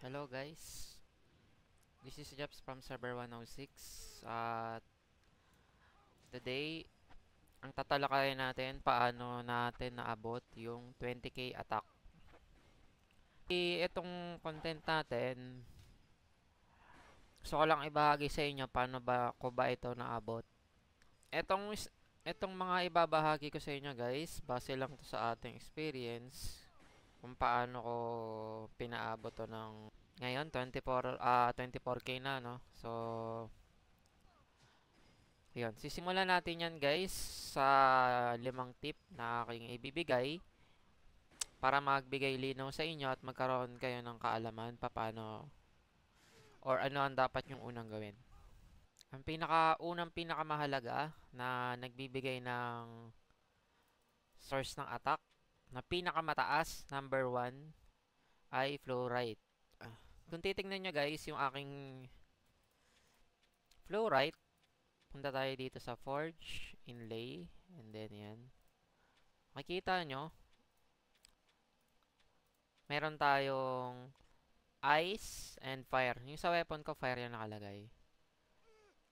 Hello guys, this is Jeps from Server 106. Today, ang tatalakayin natin paano natin naabot yung 20k attack. Itong content natin, gusto ko lang ibahagi sa inyo paano ba ito naabot. Itong mga ibabahagi ko sa inyo guys, base lang to sa ating experience kung paano ko pinaabot to ng ngayon 24k na, no. So yun, sisimulan natin yan guys sa 5 tip na aking ibibigay para magbigay linaw sa inyo at magkaroon kayo ng kaalaman paano or ano ang dapat yung unang gawin. Ang pinakamahalaga na nagbibigay ng source ng attack na pinakamataas, number 1 ay flow rate. Kung titingnan nyo guys yung aking flow rate, punta tayo dito sa Forge, Inlay, and then yan. Makikita nyo, meron tayong ice and fire. Yung sa weapon ko, fire yung nakalagay.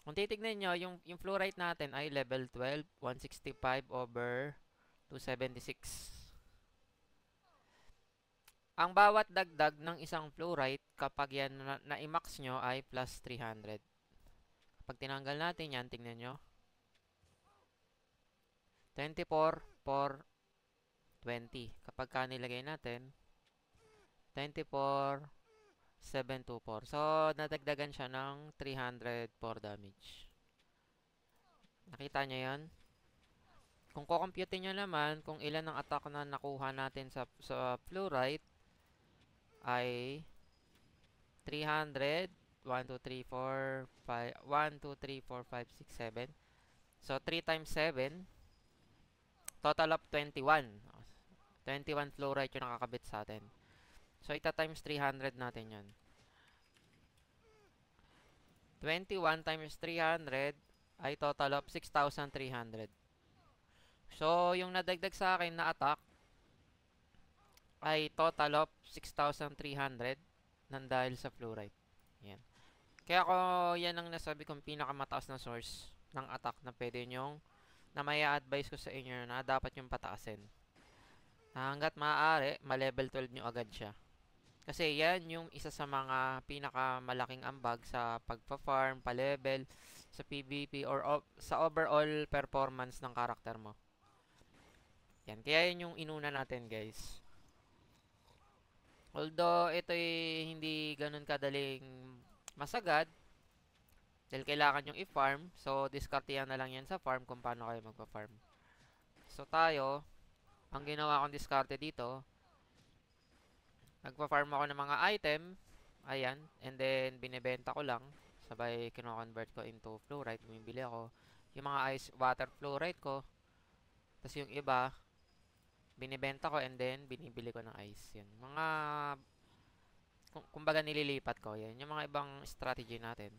Kung titignan nyo, yung flow rate natin ay level 12, 165 over 276. Ang bawat dagdag ng isang flow rate, kapag yan na-i-max nyo, ay plus 300. Kapag tinanggal natin yan, tingnan nyo. 24 for 20. Kapag nilagay natin, 24 724. So, nadagdagan siya ng 304 damage. Nakita nyo yan? Kung kukompute nyo naman kung ilan ang attack na nakuha natin sa flow rate ay 300, 1, 2, 3, 4, 5, 1, 2, 3, 4, 5, 6, 7. So, 3 times 7, total of 21. 21 flow rate yung nakakabit sa atin. So, ita times 300 natin yan. 21 times 300 ay total of 6,300. So, yung nadagdag sa akin na attack ay total of 6,300 nang dahil sa flow rate. Yan. Kaya ako, yan ang nasabi kong pinakamataas na source ng attack na pwede nyong, na may advice ko sa inyo na dapat yung pataasin. Na hanggat maaari, ma-level 12 nyo agad siya. Kasi yan yung isa sa mga pinakamalaking ambag sa pagpa-farm, pa-level, sa PvP, or sa overall performance ng karakter mo. Yan, kaya yun yung inuna natin guys. Although ito'y hindi ganun kadaling masagad, dahil kailangan yung i-farm, so diskartehan na lang yan sa farm kung paano kayo magpa-farm. So tayo, ang ginawa kong diskarte dito, nagpa-farm ako ng mga item, ayan, and then binibenta ko lang, sabay kino-convert ko into flow rate, bumibili ako. Yung mga ice water flow rate ko, tapos yung iba, binibenta ko and then binibili ko ng ice. Yan. Mga, kumbaga nililipat ko, yan. Yung mga ibang strategy natin.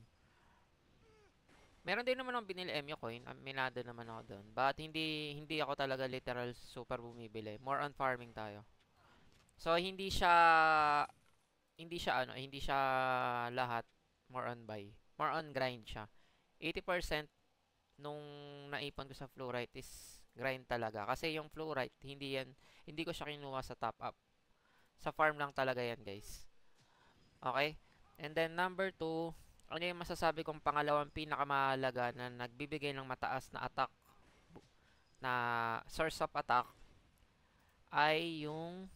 Meron din naman akong binili MU coin, minado naman ako doon. But hindi ako talaga literal super bumibili. More on farming tayo. So hindi siya lahat more on buy. More on grind siya. 80% nung naipon ko sa flow rate is grind talaga. Kasi yung flow rate, hindi ko siya kinuha sa top up. Sa farm lang talaga yan, guys. Okay? And then number 2, ano yung masasabi kong pangalawang pinakamahalaga na nagbibigay ng mataas na attack, na source of attack, ay yung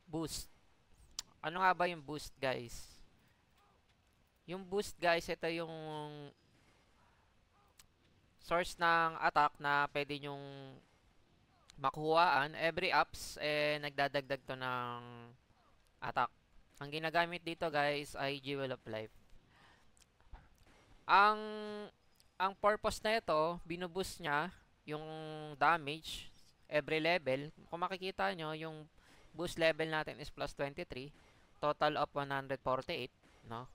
boost. Ano nga ba yung boost, guys? Yung boost, guys, ito yung source ng attack na pwede nyong makuhaan. Every ups, nagdadagdag to ng attack. Ang ginagamit dito, guys, ay Jewel of Life. Ang purpose na ito, binuboost niya yung damage every level. Kung makikita nyo, yung boost level natin is plus 23. Total of 148, no?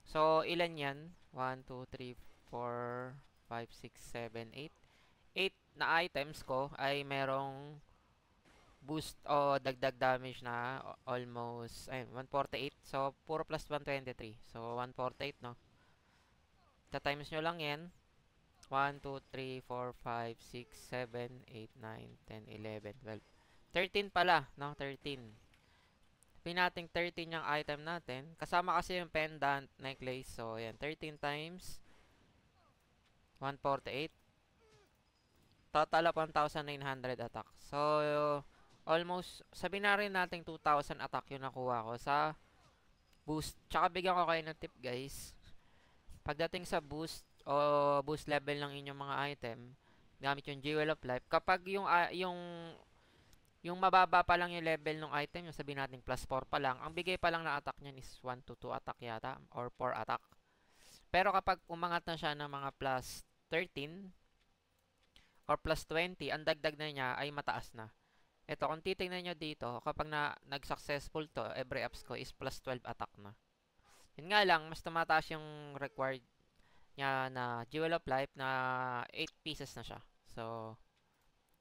So, ilan yan? 1, 2, 3, 4, 5, 6, 7, 8. 8 na items ko ay merong boost o dagdag damage na almost, ayun, 148. So, puro plus 123. So, 148, no? Ta-times nyo lang yan. 1, 2, 3, 4, 5, 6, 7, 8, 9, 10, 11, 12. 13 pala, no? 13. Pinating 13 yung item natin. Kasama kasi yung pendant necklace. So, yan. 13 times 148. Total of 1,900 attack. So, almost, sabihin na rin natin 2,000 attack yung nakuha ko sa boost. Tsaka bigyan ko kayo ng tip, guys. Pagdating sa boost o boost level ng inyong mga item, gamit yung Jewel of Life, kapag yung mababa pa lang yung level ng item, yung sabihin natin plus 4 pa lang, ang bigay pa lang na attack niyan is 1 to 2 attack yata, or 4 attack. Pero kapag umangat na siya ng mga plus 13 or plus 20, ang dagdag na niya ay mataas na. Ito, kung titingnan nyo dito, kapag nag-successful to, every ups ko is plus 12 attack na. Yun nga lang, mas tumataas yung required niya na Jewel of Life na 8 pieces na siya. So,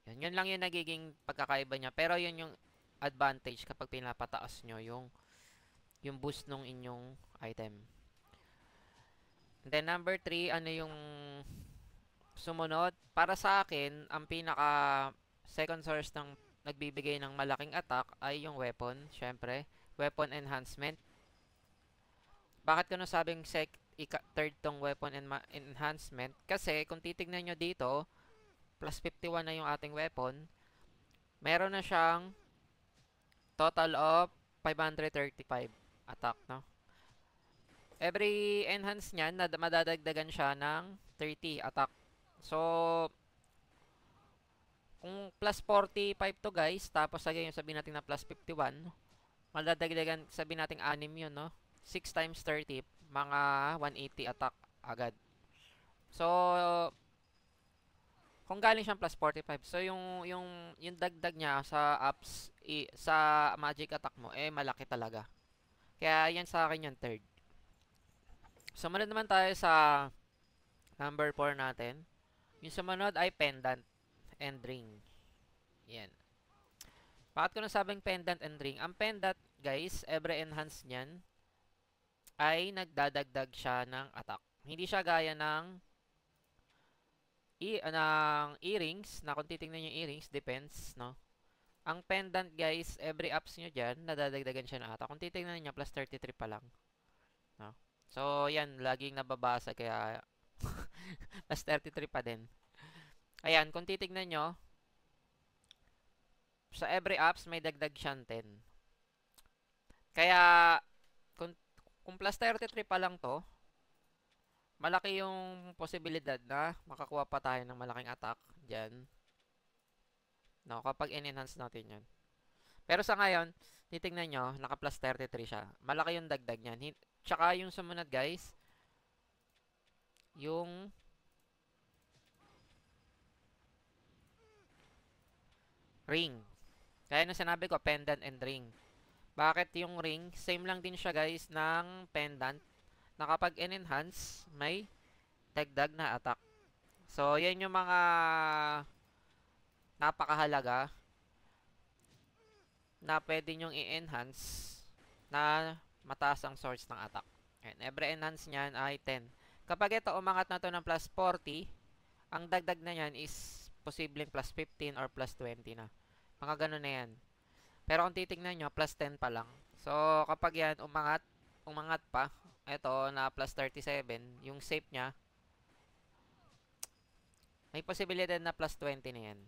yun lang yung nagiging pagkakaiba niya. Pero yun yung advantage kapag pinapataas nyo yung boost ng inyong item. And then number 3, ano yung sumunod? Para sa akin, ang pinaka second source ng nagbibigay ng malaking attack ay yung weapon. Syempre, weapon enhancement. Bakit ko nasabing third tong weapon enhancement? Kasi kung titignan nyo dito, plus 51 na yung ating weapon. Meron na siyang total of 535 attack, no? Every enhance niyan, madadagdagan siya ng 30 attack. So, kung plus 45 to, guys, tapos yung sabihin natin na plus 51, madadagdagan, sabihin natin 6 yun, no? 6 times 30, mga 180 attack agad. So, kung galing siyang plus 45, so yung dagdag niya sa ups, sa magic attack mo, malaki talaga. Kaya yan sa akin yung third. Sumunod naman tayo sa number 4 natin. Yung sumunod ay pendant and ring. Yan. Bakit ko nasabing pendant and ring? Ang pendant, guys, every enhance niyan ay nagdadagdag siya ng attack. Hindi siya gaya ng earrings, na kung titingnan yung earrings, depends, no? Ang pendant, guys, every ups nyo dyan, nadadagdagan siya ng attack. Kung titingnan nyo, plus 33 pa lang. No? So, yan, laging nababasa, kaya plus 33 pa din. Ayan, kung titignan nyo, sa every ups, may dagdag siyang 10. Kaya, kung plus 33 pa lang to, malaki yung posibilidad na makakuha pa tayo ng malaking attack dyan. No, kapag in-enhance natin yun. Pero sa ngayon, titignan nyo, naka plus 33 siya. Malaki yung dagdag niyan. Tsaka yung sumunod, guys, yung ring. Kaya nung sinabi ko, pendant and ring. Bakit yung ring? Same lang din siya, guys, ng pendant, na kapag in-enhance, may dagdag na attack. So, yan yung mga napakahalaga na pwede nyong i-enhance na mataas ang source ng attack. And every enhance niyan ay 10. Kapag ito umangat na to ng plus 40, ang dagdag na yan is posibleng plus 15 or plus 20 na. Mga ganun na yan. Pero kung titignan nyo, plus 10 pa lang. So, kapag yan umangat pa, ito na plus 37, yung safe niya, may posibilidad na plus 20 na yan.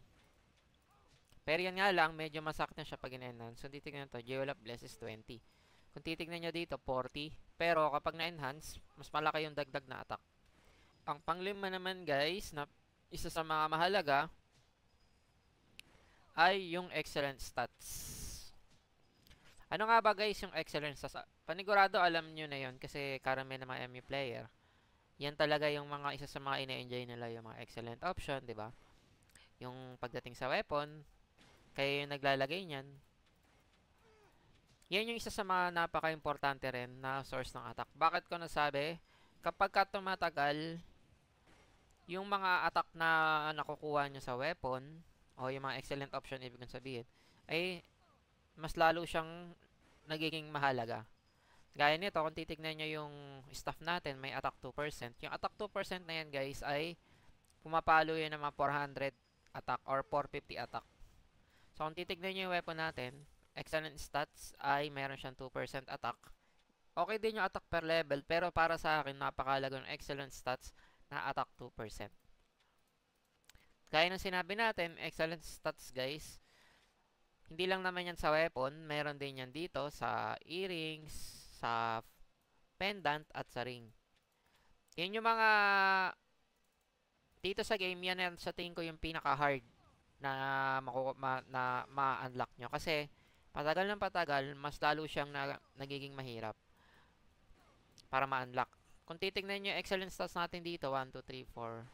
Pero yan nga lang, medyo masakit na siya pag in-enhance. So, titignan to, Jewel of Bless is 20. Kung titignan nyo dito, 40. Pero kapag na-enhance, mas malaki yung dagdag na attack. Ang panglima naman, guys, na isa sa mga mahalaga, ay yung excellent stats. Ano nga ba, guys, yung excellent stats? Panigurado, alam nyo na yun kasi karami na mga MU player. Yan talaga yung mga isa sa mga ina-enjoy nila, yung mga excellent option, di ba? Yung pagdating sa weapon, kayo yung naglalagay niyan. Yan yung isa sa mga napaka-importante rin na source ng attack. Bakit ko nasabi? Kapag ka tumatagal, yung mga attack na nakukuha nyo sa weapon, o yung mga excellent option, ibig kong sabihin, ay mas lalo siyang nagiging mahalaga. Gaya nito, kung titignan nyo yung staff natin, may attack 2%. Yung attack 2% na yan guys ay pumapalo yun ng mga 400 attack or 450 attack. So kung titignan nyo yung weapon natin, excellent stats ay meron siyang 2% attack. Okay din yung attack per level, pero para sa akin, napakalaga ng excellent stats na attack 2%. Gaya ng sinabi natin, excellent stats guys, hindi lang naman yan sa weapon, meron din yan dito sa earrings, sa pendant, at sa ring. Yan yung mga, dito sa game, yan sa tingin ko yung pinaka-hard na ma-unlock nyo. Kasi, patagal ng patagal, mas lalo siyang nagiging mahirap para ma-unlock. Kung titignan nyo yung excellent stats natin dito, 1, 2, 3, 4,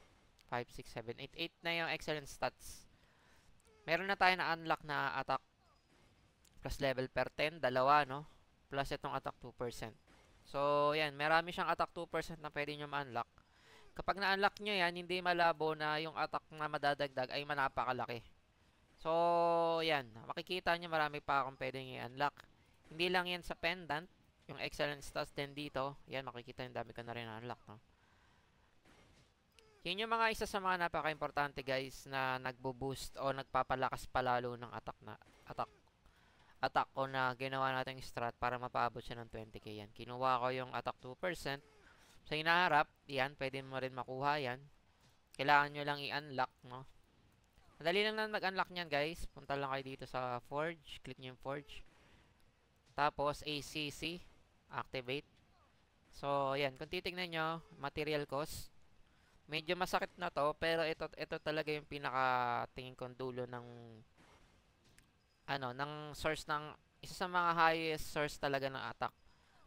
5, 6, 7, 8, 8 na yung excellent stats. Meron na tayo na unlock na attack plus level per 10, dalawa, no? Plus itong attack 2%. So, yan, marami siyang attack 2% na pwede nyo ma-unlock. Kapag na-unlock nyo yan, hindi malabo na yung attack na madadagdag ay manapakalaki. So, yan, makikita nyo marami pa akong pwedeng i-unlock. Hindi lang yan sa pendant, yung excellent stats din dito. Yan, makikita yung dami ko na rin na-unlock, no? Yun yung mga isa sa mga napaka-importante guys na nagbo-boost o nagpapalakas palalo ng attack ko na ginawa nating strat para mapaabot siya ng 20k yan. Kinuha ko yung attack 2%. Sa hinaharap, yan, pwede mo rin makuha yan. Kailangan nyo lang i-unlock, no? Madali lang na mag-unlock nyan, guys. Punta lang kayo dito sa Forge. Click nyo yung Forge. Tapos, ACC. Activate. So, yan. Kung titignan nyo, material cost. Medyo masakit na to, pero ito talaga yung pinaka tingin kong dulo ng ng source ng isa sa mga highest source talaga ng attack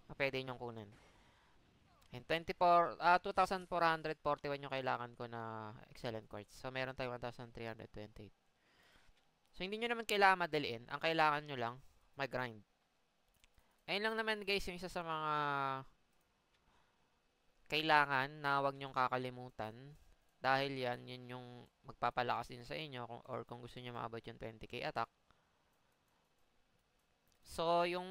na pwede nyong kunin. And 2,441 yung kailangan ko na excellent quartz. So, meron tayo 1,328. So, hindi nyo naman kailangan madaliin. Ang kailangan nyo lang, mag-grind. Ayun lang naman guys, yung isa sa mga kailangan na huwag nyong kakalimutan. Dahil yun yung magpapalakas din sa inyo or kung gusto nyo maabot yung 20k attack. So, yung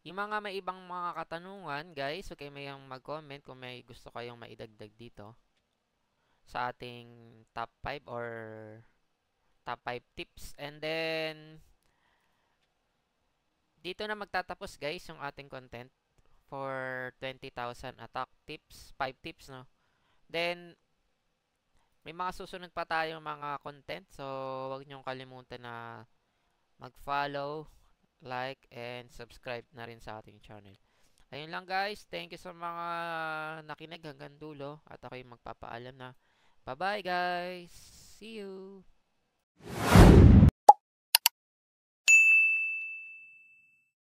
mga may ibang mga katanungan, guys, huwag kayong mayang mag-comment kung may gusto kayong maidagdag dito sa ating top 5 or top 5 tips. And then, dito na magtatapos, guys, yung ating content for 20,000 attack tips, 5 tips, no? Then, may mga susunod pa tayong mga content, so huwag niyong kalimutan na mag-follow, like, and subscribe na rin sa ating channel. Ayun lang guys, thank you sa mga nakinig hanggang dulo at ako'y magpapaalam na. Bye bye guys! See you!